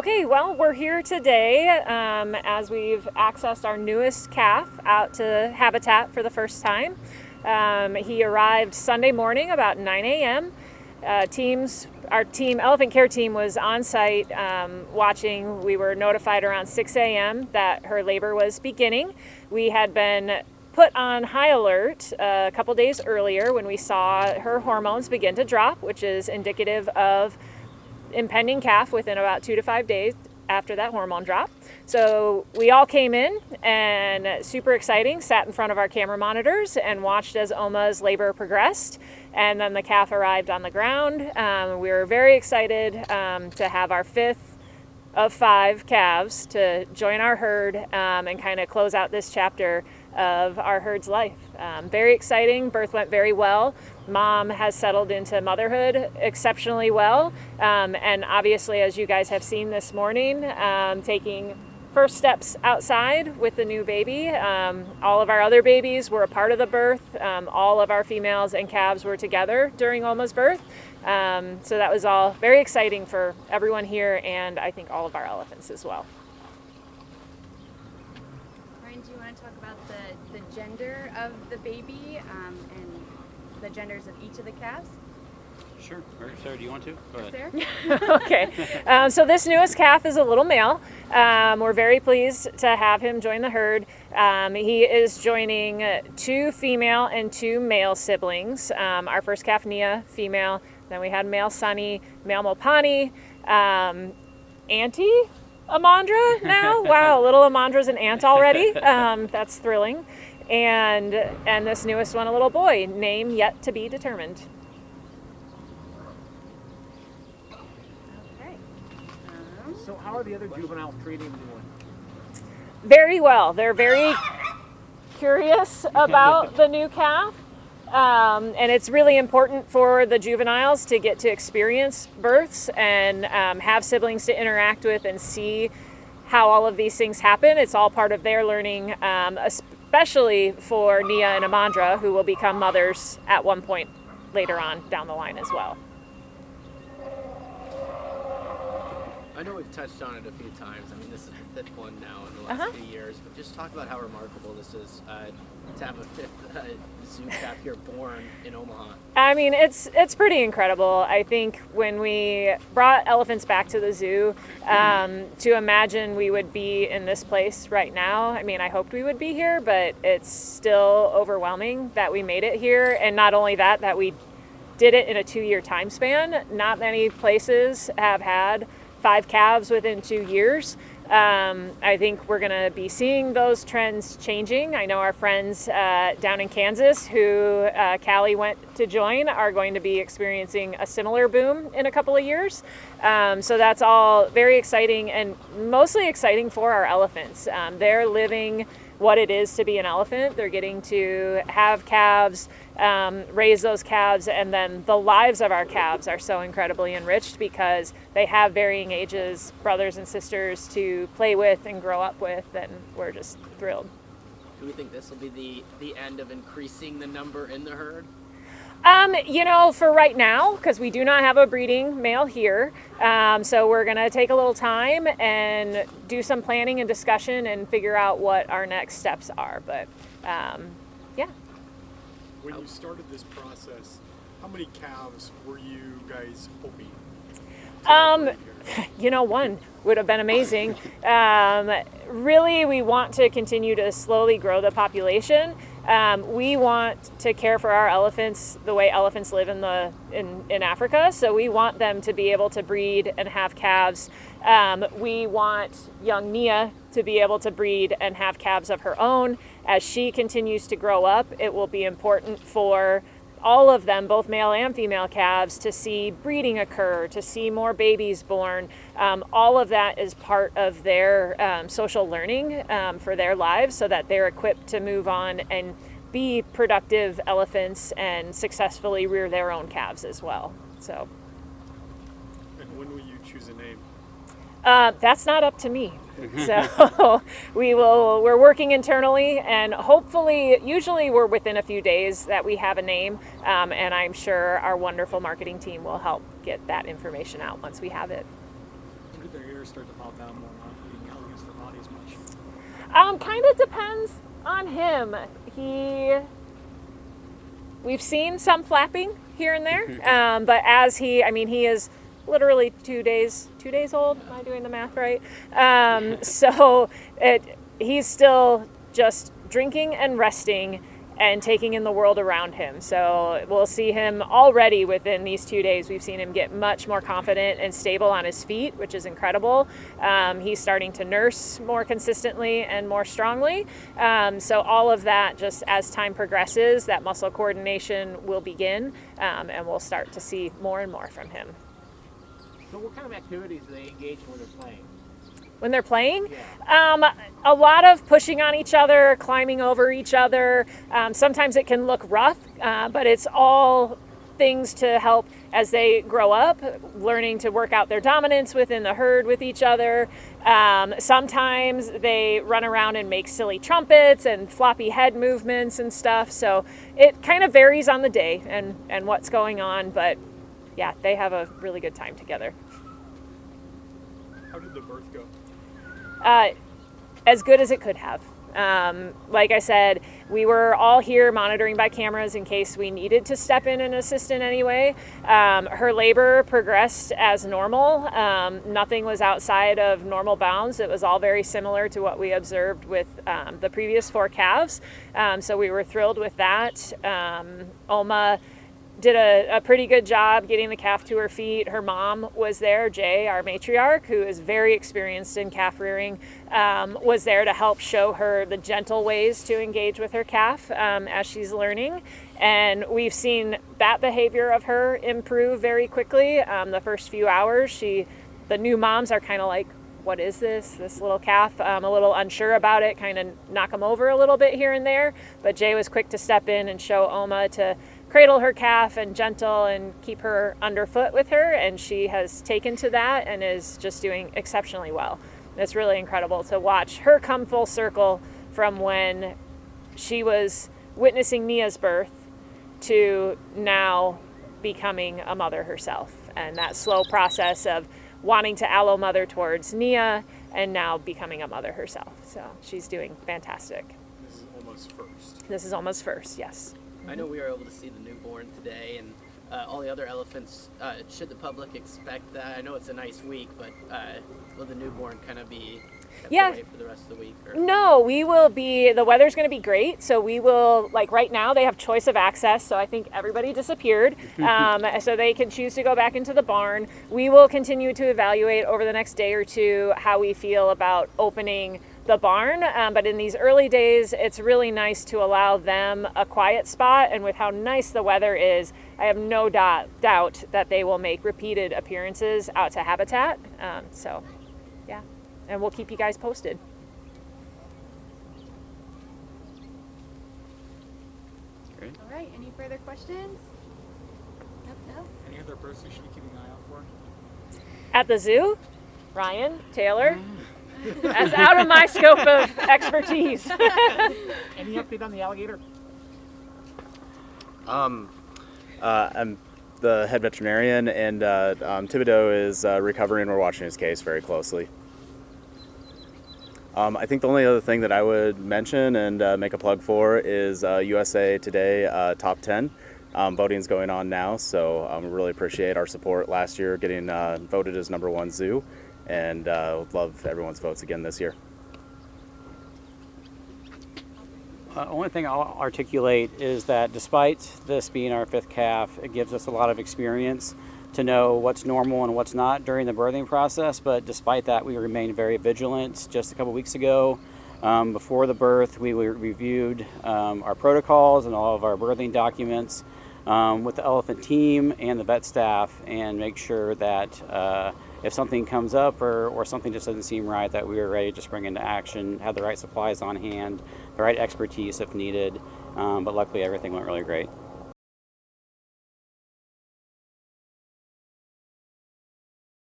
Okay, well, we're here today as we've accessed our newest calf out to habitat for the first time. He arrived Sunday morning about 9 a.m. Our team, elephant care team, was on site watching. We were notified around 6 a.m. that her labor was beginning. We had been put on high alert a couple days earlier when we saw her hormones begin to drop, which is indicative of impending calf within about 2 to 5 days after that hormone drop. So we all came in and super exciting, sat in front of our camera monitors and watched as Omma's labor progressed. And then the calf arrived on the ground. We were very excited to have our fifth of 5 calves to join our herd and kind of close out this chapter of our herd's life. Very exciting. Birth went very well. Mom has settled into motherhood exceptionally well. And obviously, as you guys have seen this morning, taking first steps outside with the new baby. All of our other babies were a part of the birth. All of our females and calves were together during Omma's birth. So that was all very exciting for everyone here, and I think all of our elephants as well. Ryan, do you want to talk about the gender of the baby and the genders of each of the calves? Sure. Or, Sarah, do you want to? Go ahead. Sarah? Okay. So this newest calf is a little male. We're very pleased to have him join the herd. He is joining 2 female and 2 male siblings. Our first calf, Nia, female. Then we had male Sunny, male Mopani, Auntie Amandra now. Wow, little Amandra's an aunt already. That's thrilling. And this newest one, a little boy, name yet to be determined. Okay. So how are the other juveniles treating the new one? Very well. They're very curious about the new calf. And it's really important for the juveniles to get to experience births and have siblings to interact with and see how all of these things happen. It's all part of their learning, especially for Nia and Amandra, who will become mothers at one point later on down the line as well. I know we've touched on it a few times. I mean, this is the 5th one now in the last few years, but just talk about how remarkable this is to have a 5th zoo calf here born in Omaha. I mean, it's pretty incredible. I think when we brought elephants back to the zoo, to imagine we would be in this place right now. I mean, I hoped we would be here, but it's still overwhelming that we made it here. And not only that we did it in a 2-year time span. Not many places have had 5 calves within 2 years. I think we're going to be seeing those trends changing. I know our friends down in Kansas who Callie went to join are going to be experiencing a similar boom in a couple of years. So that's all very exciting and mostly exciting for our elephants. They're living what it is to be an elephant. They're getting to have calves, raise those calves, and then the lives of our calves are so incredibly enriched because they have varying ages, brothers and sisters to play with and grow up with, and we're just thrilled. Do we think this will be the end of increasing the number in the herd? For right now, because we do not have a breeding male here, so we're going to take a little time and do some planning and discussion and figure out what our next steps are. But, yeah. When you started this process, how many calves were you guys hoping? One would have been amazing. Really, we want to continue to slowly grow the population. We want to care for our elephants the way elephants live in Africa. So we want them to be able to breed and have calves. We want young Nia to be able to breed and have calves of her own. As she continues to grow up, it will be important for all of them, both male and female calves, to see breeding occur, to see more babies born. All of that is part of their social learning for their lives so that they're equipped to move on and be productive elephants and successfully rear their own calves as well. So. And when will you choose a name? That's not up to me. So we're working internally, and hopefully, usually we're within a few days that we have a name, and I'm sure our wonderful marketing team will help get that information out once we have it. When did the concerns about them or not being held against their body as much? Kind of depends on him. We've seen some flapping here and there, but he is literally 2 days old. Am I doing the math right? He's still just drinking and resting and taking in the world around him. So we'll see him already within these 2 days. We've seen him get much more confident and stable on his feet, which is incredible. He's starting to nurse more consistently and more strongly. So all of that, just as time progresses, that muscle coordination will begin, and we'll start to see more and more from him. So what kind of activities do they engage in when they're playing? When they're playing, a lot of pushing on each other, climbing over each other. Sometimes it can look rough, but it's all things to help as they grow up, learning to work out their dominance within the herd with each other. Sometimes they run around and make silly trumpets and floppy head movements and stuff. So it kind of varies on the day and what's going on, but yeah, they have a really good time together. How did the birth go? As good as it could have. Like I said, we were all here monitoring by cameras in case we needed to step in and assist in any way. Her labor progressed as normal. Nothing was outside of normal bounds. It was all very similar to what we observed with the previous 4 calves. So we were thrilled with that. Omma did a pretty good job getting the calf to her feet. Her mom was there, Jay, our matriarch, who is very experienced in calf rearing, was there to help show her the gentle ways to engage with her calf as she's learning. And we've seen that behavior of her improve very quickly. The first few hours, the new moms are kind of like, what is this little calf? A little unsure about it, kind of knock them over a little bit here and there. But Jay was quick to step in and show Omma to cradle her calf and gentle and keep her underfoot with her, and she has taken to that and is just doing exceptionally well. It's really incredible to watch her come full circle from when she was witnessing Nia's birth to now becoming a mother herself, and that slow process of wanting to allo mother towards Nia and now becoming a mother herself. So she's doing fantastic. This is almost first. This is almost first, yes. I know we were able to see the newborn today, and all the other elephants. Should the public expect that? I know it's a nice week, but will the newborn kind of be kept away for the rest of the week? Or? No, we will be, the weather's going to be great, so we will, like right now, they have choice of access, so I think everybody disappeared, so they can choose to go back into the barn. We will continue to evaluate over the next day or two how we feel about opening the barn, but in these early days, it's really nice to allow them a quiet spot, and with how nice the weather is, I have no doubt that they will make repeated appearances out to habitat. So, yeah, and we'll keep you guys posted. Great. All right, any further questions? Nope. Any other birds we should be keeping an eye out for? At the zoo, Ryan, Taylor, that's out of my scope of expertise. Any update on the alligator? I'm the head veterinarian, and Thibodeau is recovering. We're watching his case very closely. I think the only other thing that I would mention and make a plug for is USA Today Top 10. Voting's going on now, so we really appreciate our support last year, getting voted as #1 zoo, and would love everyone's votes again this year. Only thing I'll articulate is that despite this being our 5th calf, it gives us a lot of experience to know what's normal and what's not during the birthing process. But despite that, we remain very vigilant. Just a couple weeks ago, before the birth, we reviewed our protocols and all of our birthing documents with the elephant team and the vet staff, and make sure that if something comes up or something just doesn't seem right, that we are ready to spring into action, have the right supplies on hand, the right expertise if needed. But luckily, everything went really great.